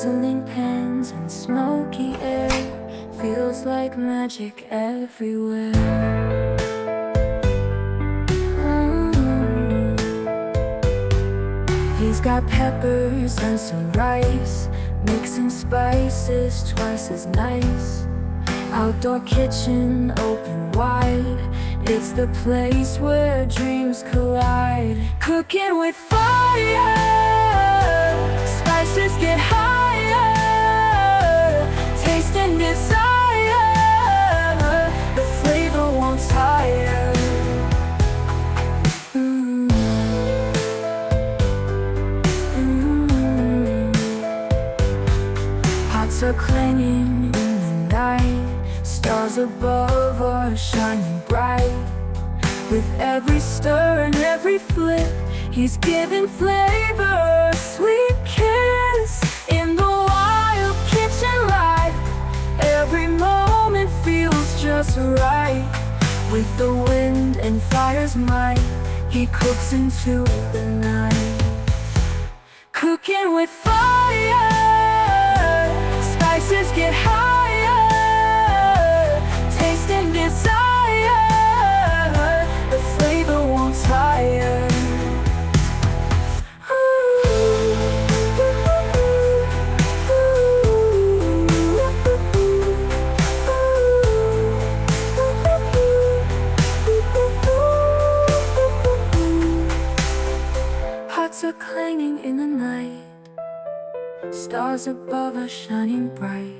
sizzling pans and smoky air. Feels like magic everywhere. He's got peppers and some rice, mixing spices twice as nice. Outdoor kitchen open wide, it's the place where dreams collide. Cooking with fire, spices get higher, taste and desire, the flavor won't tire. Pots are clanging in the night, stars above are shining bright. With every stir and every flip, he's giving flavor, a sweet kiss in the wild kitchen light. Every moment feels just right. With the wind and fire's might, he cooks into the night. Cooking with fire, spices get higher, taste and desire, the flavor won't tire. Pots are clanging in the night, stars above are shining bright.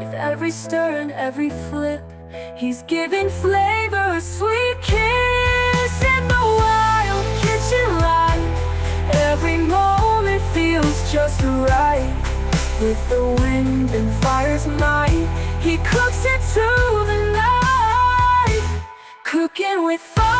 With every stir and every flip, he's giving flavor, a sweet kiss in the wild kitchen light. Every moment feels just right. With the wind and fire's might, he cooks into the night. Cooking with fire,